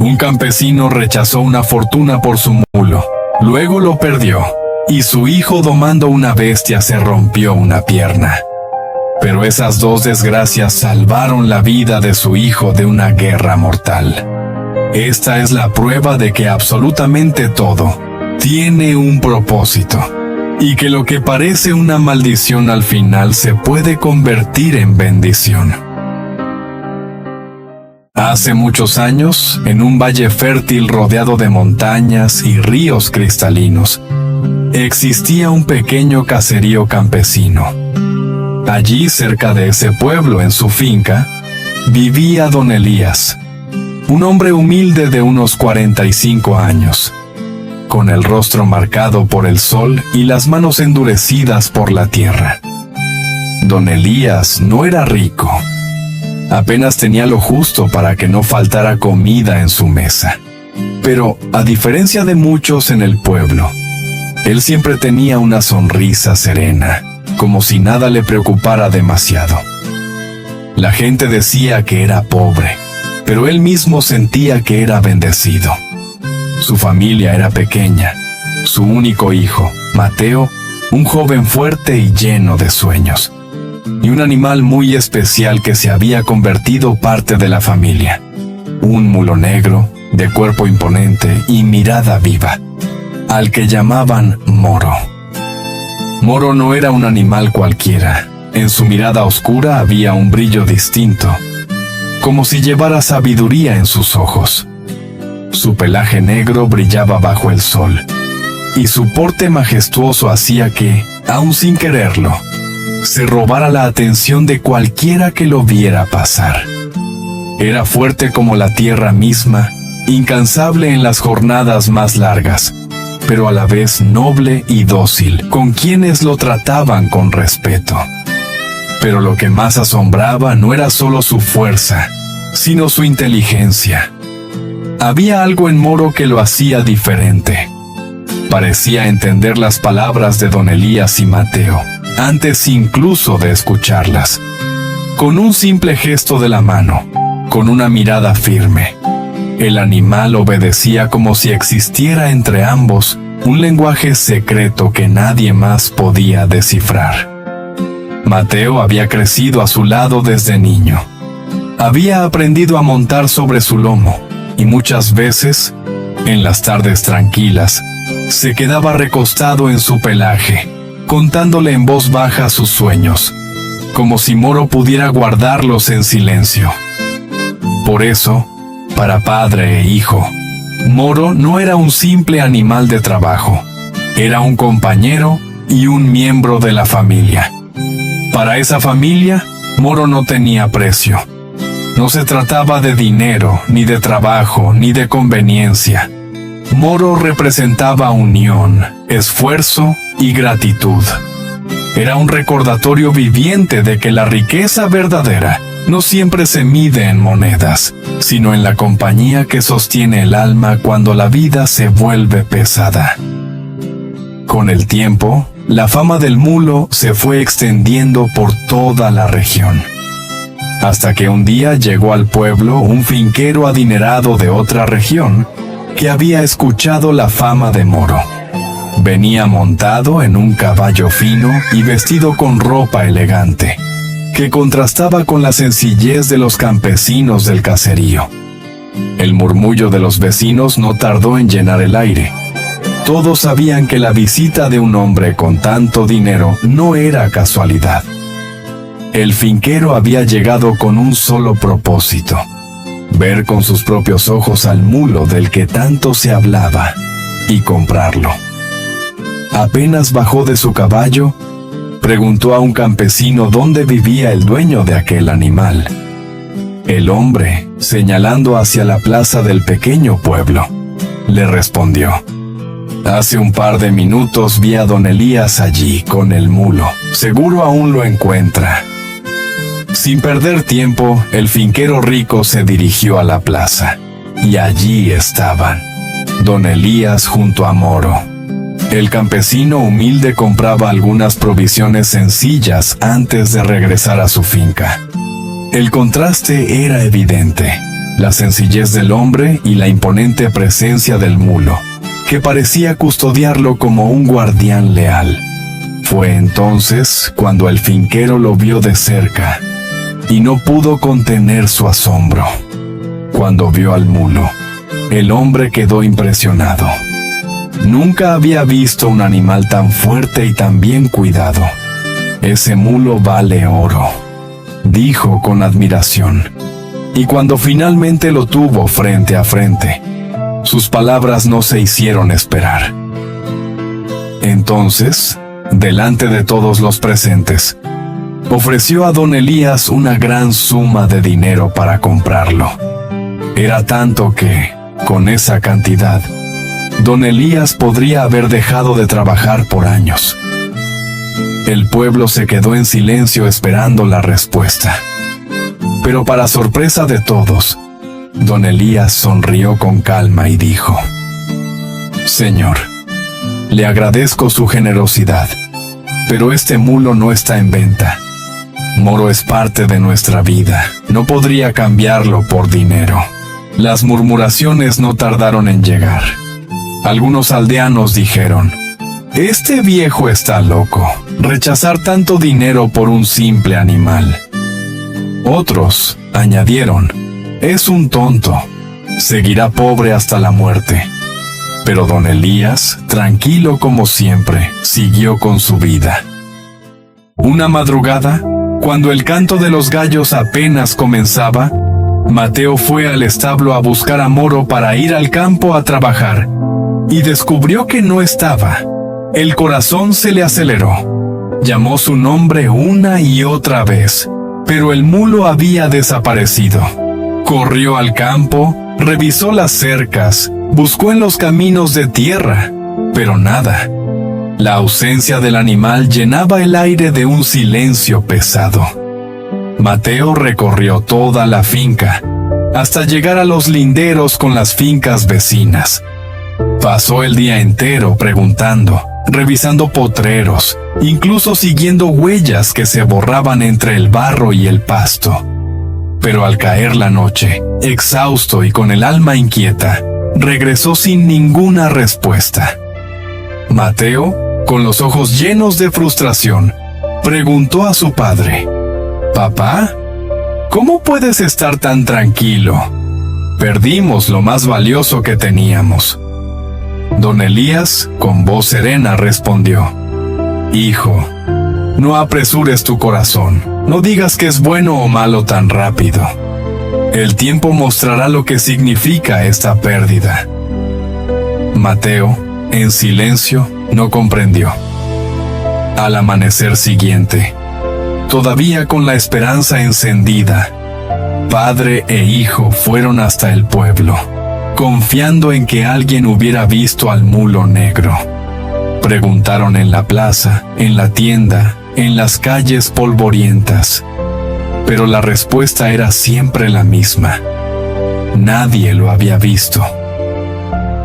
Un campesino rechazó una fortuna por su mulo, luego lo perdió, y su hijo domando una bestia se rompió una pierna. Pero esas dos desgracias salvaron la vida de su hijo de una guerra mortal. Esta es la prueba de que absolutamente todo tiene un propósito, y que lo que parece una maldición al final se puede convertir en bendición. Hace muchos años, en un valle fértil rodeado de montañas y ríos cristalinos, existía un pequeño caserío campesino. Allí, cerca de ese pueblo, en su finca, vivía don Elías, un hombre humilde de unos 45 años, con el rostro marcado por el sol y las manos endurecidas por la tierra. Don Elías no era rico. Apenas tenía lo justo para que no faltara comida en su mesa. Pero, a diferencia de muchos en el pueblo, él siempre tenía una sonrisa serena, como si nada le preocupara demasiado. La gente decía que era pobre, pero él mismo sentía que era bendecido. Su familia era pequeña. Su único hijo, Mateo, un joven fuerte y lleno de sueños, y un animal muy especial que se había convertido parte de la familia. Un mulo negro, de cuerpo imponente y mirada viva, al que llamaban Moro. Moro no era un animal cualquiera. En su mirada oscura había un brillo distinto, como si llevara sabiduría en sus ojos. Su pelaje negro brillaba bajo el sol, y su porte majestuoso hacía que, aun sin quererlo, se robara la atención de cualquiera que lo viera pasar. Era fuerte como la tierra misma, incansable en las jornadas más largas, pero a la vez noble y dócil con quienes lo trataban con respeto. Pero lo que más asombraba no era solo su fuerza, sino su inteligencia. Había algo en Moro que lo hacía diferente. Parecía entender las palabras de don Elías y Mateo, antes incluso de escucharlas. Con un simple gesto de la mano, con una mirada firme, el animal obedecía como si existiera entre ambos un lenguaje secreto que nadie más podía descifrar. Mateo había crecido a su lado desde niño. Había aprendido a montar sobre su lomo, y muchas veces, en las tardes tranquilas, se quedaba recostado en su pelaje, contándole en voz baja sus sueños, como si Moro pudiera guardarlos en silencio. Por eso, para padre e hijo, Moro no era un simple animal de trabajo, era un compañero y un miembro de la familia. Para esa familia, Moro no tenía precio. No se trataba de dinero, ni de trabajo, ni de conveniencia. Moro representaba unión, esfuerzo y gratitud. Era un recordatorio viviente de que la riqueza verdadera no siempre se mide en monedas, sino en la compañía que sostiene el alma cuando la vida se vuelve pesada. Con el tiempo, la fama del mulo se fue extendiendo por toda la región, hasta que un día llegó al pueblo un finquero adinerado de otra región que había escuchado la fama de Moro. Venía montado en un caballo fino y vestido con ropa elegante, que contrastaba con la sencillez de los campesinos del caserío. El murmullo de los vecinos no tardó en llenar el aire. Todos sabían que la visita de un hombre con tanto dinero no era casualidad. El finquero había llegado con un solo propósito: ver con sus propios ojos al mulo del que tanto se hablaba y comprarlo. Apenas bajó de su caballo, preguntó a un campesino dónde vivía el dueño de aquel animal. El hombre, señalando hacia la plaza del pequeño pueblo, le respondió: «Hace un par de minutos vi a don Elías allí con el mulo. Seguro aún lo encuentra». Sin perder tiempo, el finquero rico se dirigió a la plaza, y allí estaban don Elías junto a Moro. El campesino humilde compraba algunas provisiones sencillas antes de regresar a su finca. El contraste era evidente. la sencillez del hombre y la imponente presencia del mulo, que parecía custodiarlo como un guardián leal. Fue entonces cuando el finquero lo vio de cerca y no pudo contener su asombro. Cuando vio al mulo, el hombre quedó impresionado. Nunca había visto un animal tan fuerte y tan bien cuidado. «Ese mulo vale oro», dijo con admiración. Y cuando finalmente lo tuvo frente a frente, sus palabras no se hicieron esperar. Entonces, delante de todos los presentes, ofreció a don Elías una gran suma de dinero para comprarlo. Era tanto que, con esa cantidad, don Elías podría haber dejado de trabajar por años. El pueblo se quedó en silencio esperando la respuesta. Pero para sorpresa de todos, don Elías sonrió con calma y dijo: «Señor, le agradezco su generosidad, pero este mulo no está en venta. Moro es parte de nuestra vida, no podría cambiarlo por dinero». Las murmuraciones no tardaron en llegar. Algunos aldeanos dijeron: «Este viejo está loco, rechazar tanto dinero por un simple animal». Otros añadieron: «Es un tonto, seguirá pobre hasta la muerte». Pero don Elías, tranquilo como siempre, siguió con su vida. Una madrugada, cuando el canto de los gallos apenas comenzaba, Mateo fue al establo a buscar a Moro para ir al campo a trabajar, y descubrió que no estaba. El corazón se le aceleró. Llamó su nombre una y otra vez, pero el mulo había desaparecido. Corrió al campo, revisó las cercas, buscó en los caminos de tierra, pero nada. La ausencia del animal llenaba el aire de un silencio pesado. Mateo recorrió toda la finca, hasta llegar a los linderos con las fincas vecinas. Pasó el día entero preguntando, revisando potreros, incluso siguiendo huellas que se borraban entre el barro y el pasto. Pero al caer la noche, exhausto y con el alma inquieta, regresó sin ninguna respuesta. Mateo, con los ojos llenos de frustración, preguntó a su padre: «Papá, ¿cómo puedes estar tan tranquilo? Perdimos lo más valioso que teníamos». Don Elías, con voz serena, respondió: «Hijo, no apresures tu corazón, no digas que es bueno o malo tan rápido. El tiempo mostrará lo que significa esta pérdida». Mateo, en silencio, no comprendió. Al amanecer siguiente, todavía con la esperanza encendida, padre e hijo fueron hasta el pueblo, confiando en que alguien hubiera visto al mulo negro. Preguntaron en la plaza, en la tienda, en las calles polvorientas, pero la respuesta era siempre la misma: nadie lo había visto.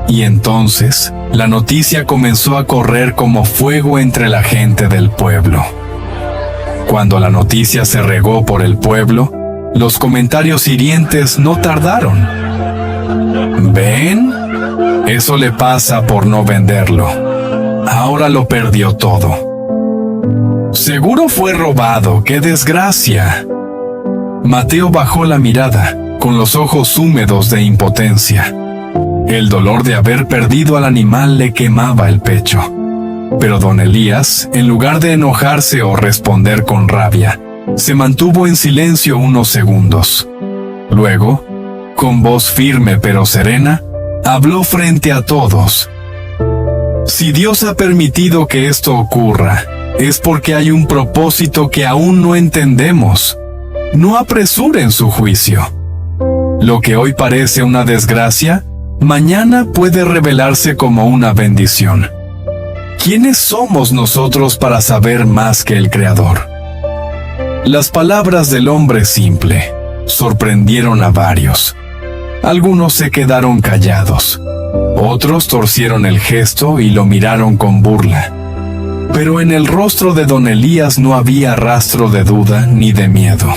Y entonces, la noticia comenzó a correr como fuego entre la gente del pueblo. Cuando la noticia se regó por el pueblo, los comentarios hirientes no tardaron. «¿Ven? Eso le pasa por no venderlo. Ahora lo perdió todo. Seguro fue robado, ¡qué desgracia!». Mateo bajó la mirada, con los ojos húmedos de impotencia. El dolor de haber perdido al animal le quemaba el pecho. Pero don Elías, en lugar de enojarse o responder con rabia, se mantuvo en silencio unos segundos. Luego, con voz firme pero serena, habló frente a todos: «Si Dios ha permitido que esto ocurra, es porque hay un propósito que aún no entendemos. No apresuren su juicio. Lo que hoy parece una desgracia, mañana puede revelarse como una bendición. ¿Quiénes somos nosotros para saber más que el Creador?». Las palabras del hombre simple sorprendieron a varios. Algunos se quedaron callados, otros torcieron el gesto y lo miraron con burla. Pero en el rostro de don Elías no había rastro de duda ni de miedo.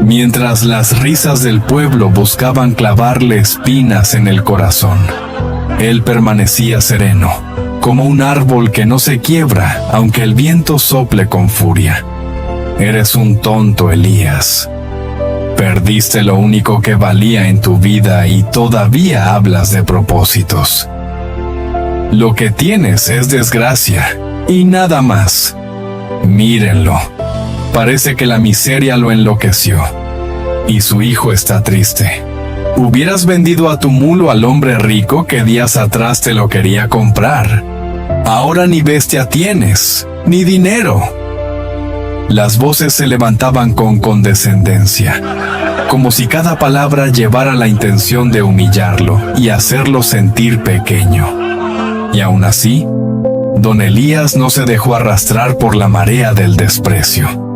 mientras las risas del pueblo buscaban clavarle espinas en el corazón. Él permanecía sereno, como un árbol que no se quiebra aunque el viento sople con furia. Eres un tonto, Elías. Perdiste lo único que valía en tu vida y todavía hablas de propósitos. Lo que tienes es desgracia y nada más. Mírenlo. Parece que la miseria lo enloqueció. Y su hijo está triste. Hubieras vendido a tu mulo al hombre rico que días atrás te lo quería comprar. Ahora ni bestia tienes, ni dinero. Las voces se levantaban con condescendencia, como si cada palabra llevara la intención de humillarlo y hacerlo sentir pequeño. Y aún así, don Elías no se dejó arrastrar por la marea del desprecio.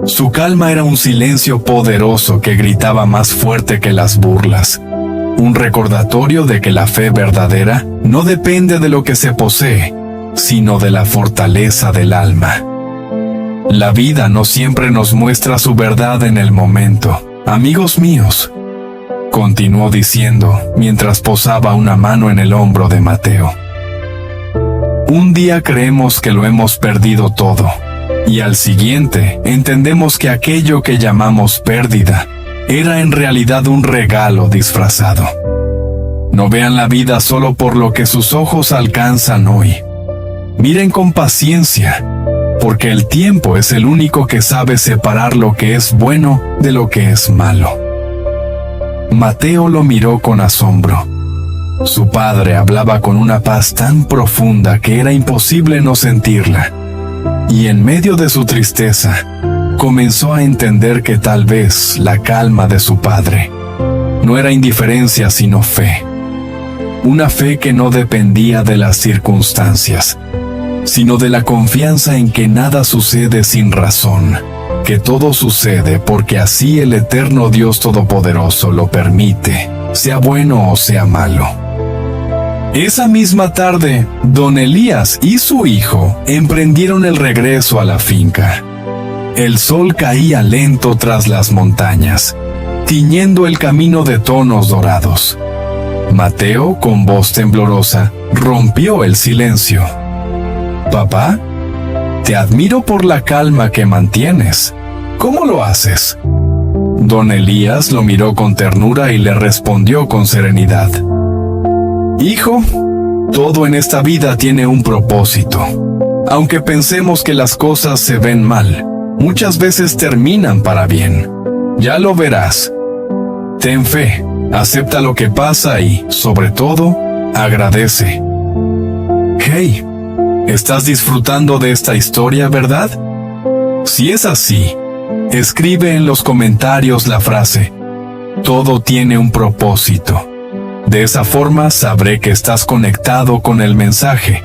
Su calma era un silencio poderoso que gritaba más fuerte que las burlas. Un recordatorio de que la fe verdadera no depende de lo que se posee, sino de la fortaleza del alma. La vida no siempre nos muestra su verdad en el momento, amigos míos, continuó diciendo mientras posaba una mano en el hombro de Mateo. Un día creemos que lo hemos perdido todo, y al siguiente entendemos que aquello que llamamos pérdida era en realidad un regalo disfrazado. No vean la vida solo por lo que sus ojos alcanzan hoy. Miren con paciencia, porque el tiempo es el único que sabe separar lo que es bueno de lo que es malo. Mateo lo miró con asombro. Su padre hablaba con una paz tan profunda que era imposible no sentirla. Y en medio de su tristeza, comenzó a entender que tal vez la calma de su padre no era indiferencia sino fe. Una fe que no dependía de las circunstancias, sino de la confianza en que nada sucede sin razón, que todo sucede porque así el eterno Dios Todopoderoso lo permite, sea bueno o sea malo. Esa misma tarde, don Elías y su hijo emprendieron el regreso a la finca. El sol caía lento tras las montañas, tiñendo el camino de tonos dorados. Mateo, con voz temblorosa, rompió el silencio. «Papá, te admiro por la calma que mantienes. ¿Cómo lo haces?» Don Elías lo miró con ternura y le respondió con serenidad. «Hijo, todo en esta vida tiene un propósito. Aunque pensemos que las cosas se ven mal, muchas veces terminan para bien. Ya lo verás. Ten fe, acepta lo que pasa y, sobre todo, agradece». Hey, ¿estás disfrutando de esta historia, verdad? Si es así, escribe en los comentarios la frase «Todo tiene un propósito». De esa forma sabré que estás conectado con el mensaje.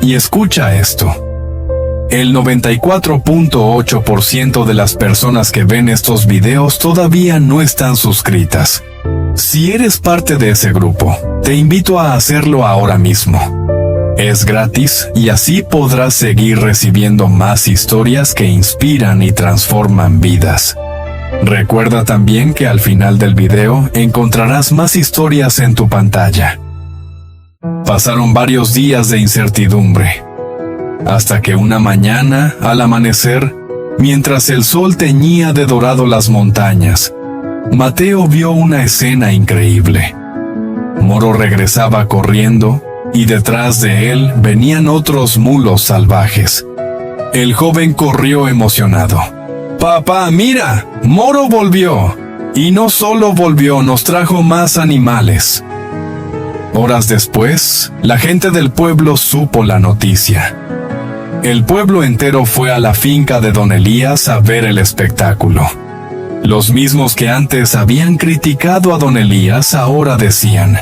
Y escucha esto. El 94.8% de las personas que ven estos videos todavía no están suscritas. Si eres parte de ese grupo, te invito a hacerlo ahora mismo. Es gratis y así podrás seguir recibiendo más historias que inspiran y transforman vidas. Recuerda también que al final del video encontrarás más historias en tu pantalla. Pasaron varios días de incertidumbre, hasta que una mañana, al amanecer, mientras el sol teñía de dorado las montañas, Mateo vio una escena increíble. Moro regresaba corriendo, y detrás de él venían otros mulos salvajes. El joven corrió emocionado. «Papá, mira, Moro volvió. Y no solo volvió, nos trajo más animales». Horas después, la gente del pueblo supo la noticia. El pueblo entero fue a la finca de don Elías a ver el espectáculo. Los mismos que antes habían criticado a don Elías ahora decían: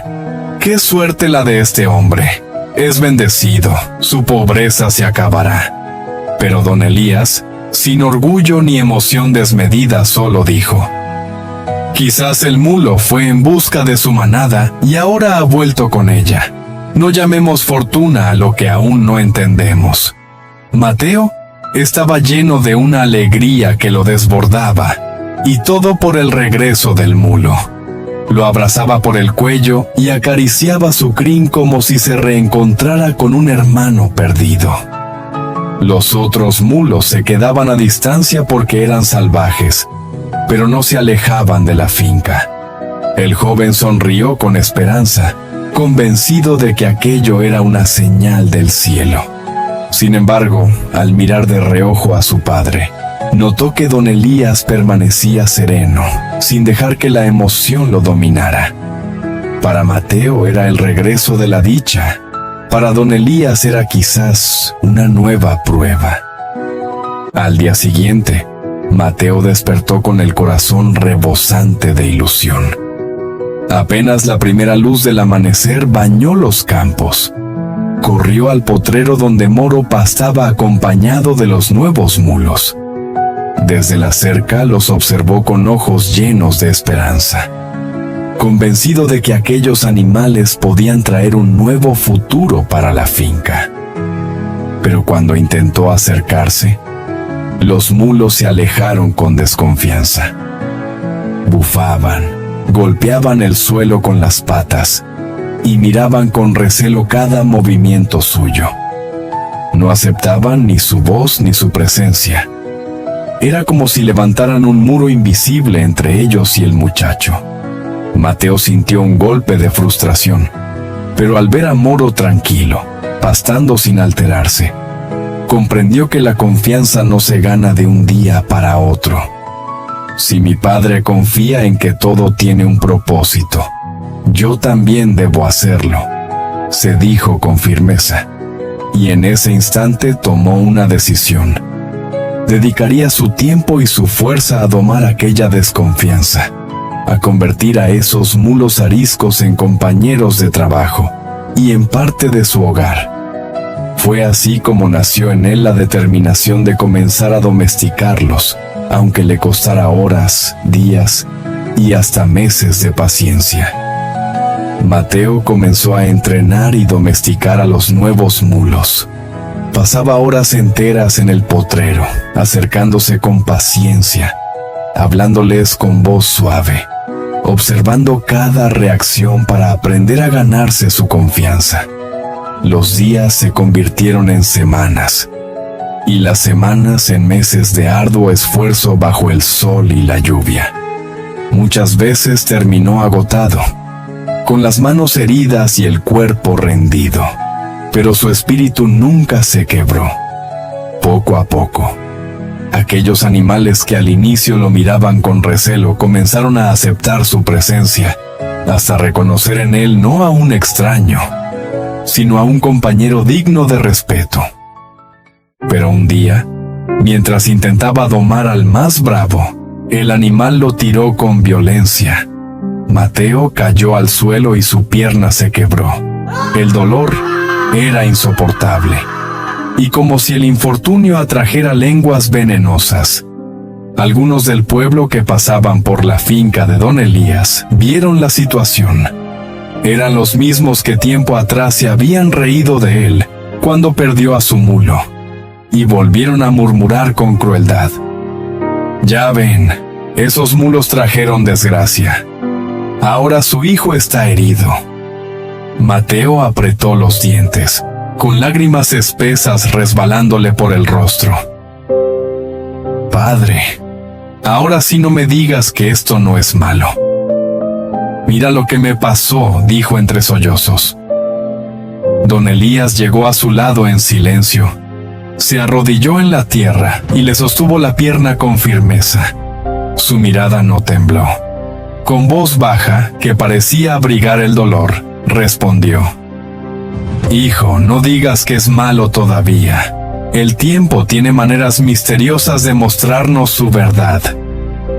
«Qué suerte la de este hombre. Es bendecido, su pobreza se acabará». Pero don Elías, sin orgullo ni emoción desmedida, solo dijo: «Quizás el mulo fue en busca de su manada y ahora ha vuelto con ella. No llamemos fortuna a lo que aún no entendemos». Mateo estaba lleno de una alegría que lo desbordaba. Y todo por el regreso del mulo. Lo abrazaba por el cuello y acariciaba su crin como si se reencontrara con un hermano perdido. Los otros mulos se quedaban a distancia porque eran salvajes, pero no se alejaban de la finca. El joven sonrió con esperanza, convencido de que aquello era una señal del cielo. Sin embargo, al mirar de reojo a su padre, notó que don Elías permanecía sereno, sin dejar que la emoción lo dominara. Para Mateo era el regreso de la dicha. Para don Elías era quizás una nueva prueba. Al día siguiente, Mateo despertó con el corazón rebosante de ilusión. Apenas la primera luz del amanecer bañó los campos. Corrió al potrero donde Moro pastaba acompañado de los nuevos mulos. Desde la cerca los observó con ojos llenos de esperanza, convencido de que aquellos animales podían traer un nuevo futuro para la finca. Pero cuando intentó acercarse, los mulos se alejaron con desconfianza. Bufaban, golpeaban el suelo con las patas y miraban con recelo cada movimiento suyo. No aceptaban ni su voz ni su presencia. Era como si levantaran un muro invisible entre ellos y el muchacho. Mateo sintió un golpe de frustración, pero al ver a Moro tranquilo, pastando sin alterarse, comprendió que la confianza no se gana de un día para otro. Si mi padre confía en que todo tiene un propósito, yo también debo hacerlo, se dijo con firmeza, y en ese instante tomó una decisión. Dedicaría su tiempo y su fuerza a domar aquella desconfianza, a convertir a esos mulos ariscos en compañeros de trabajo y en parte de su hogar. Fue así como nació en él la determinación de comenzar a domesticarlos, aunque le costara horas, días y hasta meses de paciencia. Mateo comenzó a entrenar y domesticar a los nuevos mulos. Pasaba horas enteras en el potrero, acercándose con paciencia, hablándoles con voz suave, observando cada reacción para aprender a ganarse su confianza. Los días se convirtieron en semanas, y las semanas en meses de arduo esfuerzo bajo el sol y la lluvia. Muchas veces terminó agotado, con las manos heridas y el cuerpo rendido, pero su espíritu nunca se quebró. Poco a poco, aquellos animales que al inicio lo miraban con recelo comenzaron a aceptar su presencia, hasta reconocer en él no a un extraño, sino a un compañero digno de respeto. Pero un día, mientras intentaba domar al más bravo, el animal lo tiró con violencia. Mateo cayó al suelo y su pierna se quebró. El dolor era insoportable, y como si el infortunio atrajera lenguas venenosas. Algunos del pueblo que pasaban por la finca de don Elías vieron la situación. Eran los mismos que tiempo atrás se habían reído de él cuando perdió a su mulo, y volvieron a murmurar con crueldad: «Ya ven, esos mulos trajeron desgracia. Ahora su hijo está herido». Mateo apretó los dientes, con lágrimas espesas resbalándole por el rostro. «Padre, ahora sí no me digas que esto no es malo. Mira lo que me pasó», dijo entre sollozos. Don Elías llegó a su lado en silencio. Se arrodilló en la tierra y le sostuvo la pierna con firmeza. Su mirada no tembló. Con voz baja, que parecía abrigar el dolor, respondió: «Hijo, no digas que es malo todavía. El tiempo tiene maneras misteriosas de mostrarnos su verdad».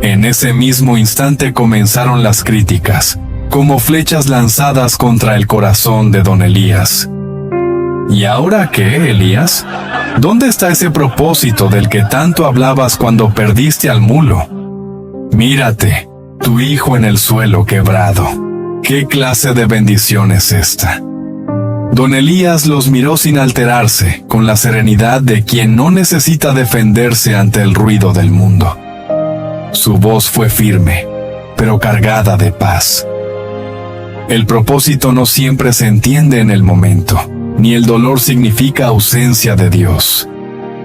En ese mismo instante comenzaron las críticas, como flechas lanzadas contra el corazón de don Elías. «¿Y ahora qué, Elías? ¿Dónde está ese propósito del que tanto hablabas cuando perdiste al mulo? Mírate, tu hijo en el suelo quebrado. ¿Qué clase de bendición es esta?». Don Elías los miró sin alterarse, con la serenidad de quien no necesita defenderse ante el ruido del mundo. Su voz fue firme, pero cargada de paz. El propósito no siempre se entiende en el momento, ni el dolor significa ausencia de Dios.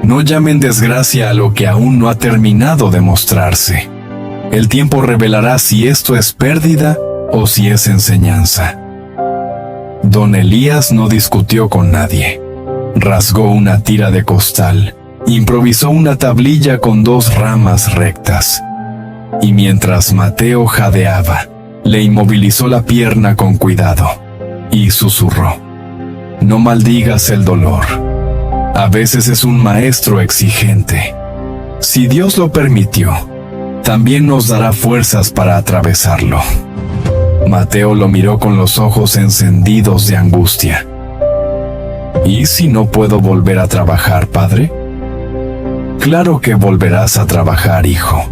No llamen desgracia a lo que aún no ha terminado de mostrarse. El tiempo revelará si esto es pérdida o si es enseñanza. Don Elías no discutió con nadie. Rasgó una tira de costal, improvisó una tablilla con 2 ramas rectas. Y mientras Mateo jadeaba, le inmovilizó la pierna con cuidado, y susurró: «No maldigas el dolor. A veces es un maestro exigente. Si Dios lo permitió, también nos dará fuerzas para atravesarlo». Mateo lo miró con los ojos encendidos de angustia. «¿Y si no puedo volver a trabajar, padre?». «Claro que volverás a trabajar, hijo.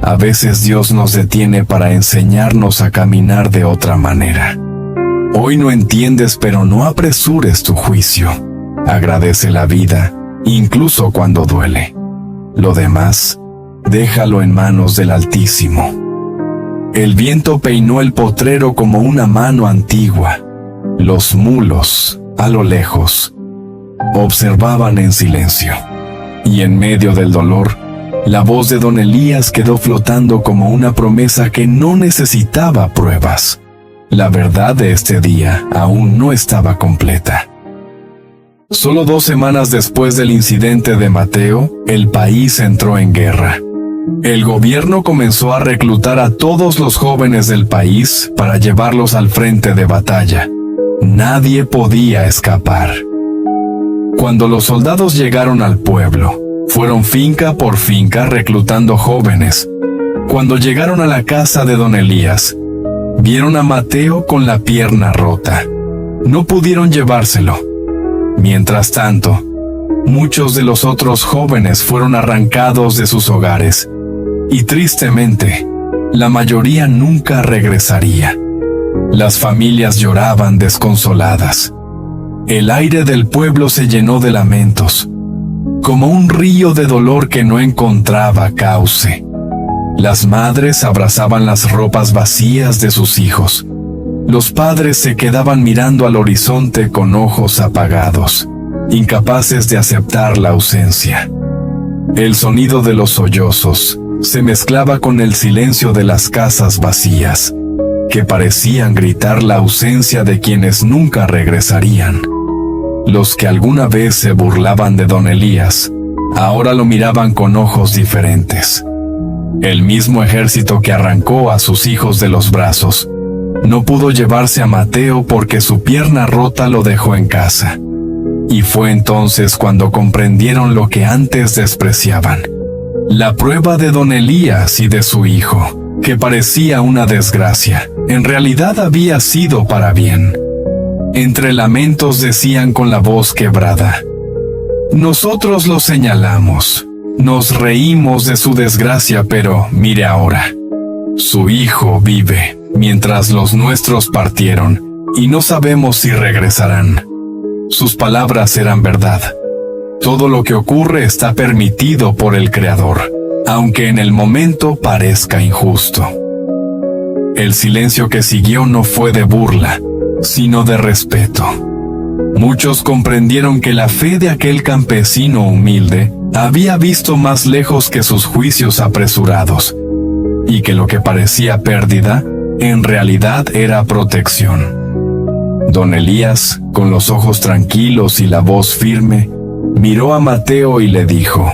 A veces Dios nos detiene para enseñarnos a caminar de otra manera. Hoy no entiendes, pero no apresures tu juicio. Agradece la vida, incluso cuando duele. Lo demás, déjalo en manos del Altísimo». El viento peinó el potrero como una mano antigua. Los mulos, a lo lejos, observaban en silencio. Y en medio del dolor, la voz de don Elías quedó flotando como una promesa que no necesitaba pruebas. La verdad de este día aún no estaba completa. Solo 2 semanas después del incidente de Mateo, el país entró en guerra. El gobierno comenzó a reclutar a todos los jóvenes del país para llevarlos al frente de batalla. Nadie podía escapar. Cuando los soldados llegaron al pueblo, fueron finca por finca reclutando jóvenes. Cuando llegaron a la casa de don Elías, vieron a Mateo con la pierna rota. No pudieron llevárselo. Mientras tanto, muchos de los otros jóvenes fueron arrancados de sus hogares. Y tristemente, la mayoría nunca regresaría. Las familias lloraban desconsoladas. El aire del pueblo se llenó de lamentos, como un río de dolor que no encontraba cauce. Las madres abrazaban las ropas vacías de sus hijos. Los padres se quedaban mirando al horizonte con ojos apagados, incapaces de aceptar la ausencia. El sonido de los sollozos se mezclaba con el silencio de las casas vacías, que parecían gritar la ausencia de quienes nunca regresarían. Los que alguna vez se burlaban de don Elías, ahora lo miraban con ojos diferentes. El mismo ejército que arrancó a sus hijos de los brazos, no pudo llevarse a Mateo porque su pierna rota lo dejó en casa. Y fue entonces cuando comprendieron lo que antes despreciaban. La prueba de don Elías y de su hijo, que parecía una desgracia, en realidad había sido para bien. Entre lamentos decían con la voz quebrada: «Nosotros lo señalamos, nos reímos de su desgracia, pero mire ahora. Su hijo vive, mientras los nuestros partieron, y no sabemos si regresarán». Sus palabras eran verdad. Todo lo que ocurre está permitido por el Creador, aunque en el momento parezca injusto. El silencio que siguió no fue de burla, sino de respeto. Muchos comprendieron que la fe de aquel campesino humilde había visto más lejos que sus juicios apresurados, y que lo que parecía pérdida, en realidad era protección. Don Elías, con los ojos tranquilos y la voz firme, miró a Mateo y le dijo: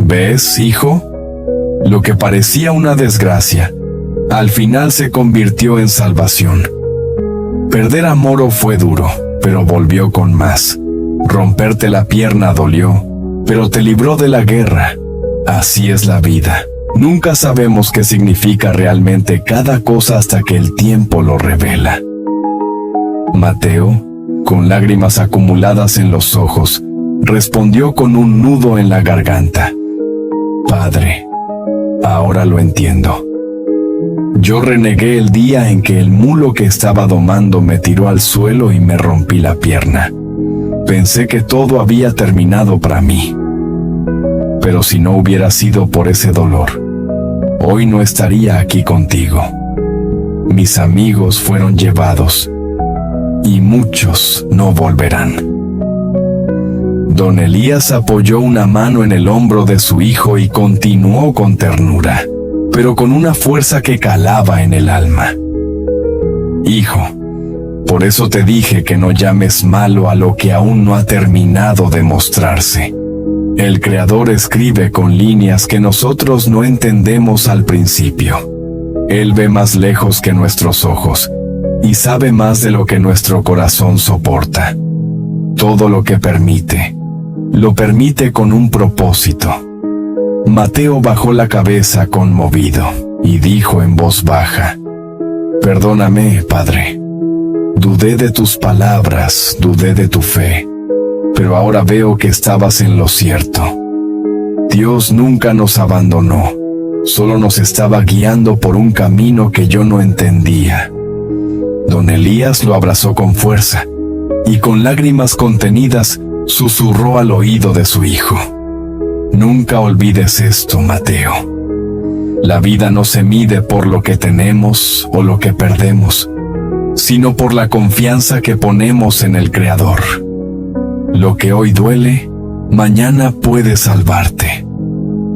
«¿Ves, hijo? Lo que parecía una desgracia, al final se convirtió en salvación. Perder a Moro fue duro, pero volvió con más. Romperte la pierna dolió, pero te libró de la guerra. Así es la vida. Nunca sabemos qué significa realmente cada cosa hasta que el tiempo lo revela». Mateo, con lágrimas acumuladas en los ojos, respondió con un nudo en la garganta: «Padre, ahora lo entiendo. Yo renegué el día en que el mulo que estaba domando me tiró al suelo y me rompí la pierna. Pensé que todo había terminado para mí. Pero si no hubiera sido por ese dolor, hoy no estaría aquí contigo. Mis amigos fueron llevados, y muchos no volverán. Don Elías apoyó una mano en el hombro de su hijo y continuó con ternura, pero con una fuerza que calaba en el alma. Hijo, por eso te dije que no llames malo a lo que aún no ha terminado de mostrarse. El Creador escribe con líneas que nosotros no entendemos al principio. Él ve más lejos que nuestros ojos y sabe más de lo que nuestro corazón soporta. Todo lo que permite, lo permite con un propósito. Mateo bajó la cabeza conmovido y dijo en voz baja: Perdóname, Padre. Dudé de tus palabras, dudé de tu fe, pero ahora veo que estabas en lo cierto. Dios nunca nos abandonó, solo nos estaba guiando por un camino que yo no entendía. Don Elías lo abrazó con fuerza y con lágrimas contenidas susurró al oído de su hijo: Nunca olvides esto, Mateo. La vida no se mide por lo que tenemos o lo que perdemos, sino por la confianza que ponemos en el Creador. Lo que hoy duele, mañana puede salvarte.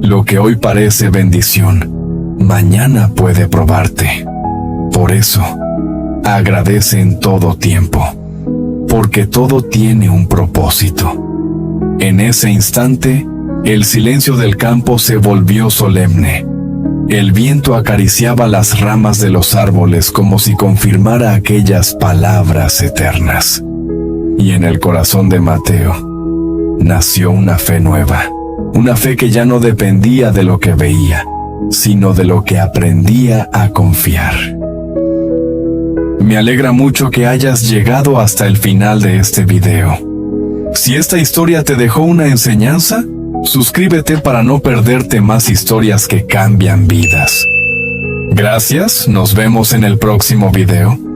Lo que hoy parece bendición, mañana puede probarte. Por eso, agradece en todo tiempo, porque todo tiene un propósito. En ese instante, el silencio del campo se volvió solemne. El viento acariciaba las ramas de los árboles como si confirmara aquellas palabras eternas. Y en el corazón de Mateo nació una fe nueva, una fe que ya no dependía de lo que veía, sino de lo que aprendía a confiar. Me alegra mucho que hayas llegado hasta el final de este video. Si esta historia te dejó una enseñanza, suscríbete para no perderte más historias que cambian vidas. Gracias, nos vemos en el próximo video.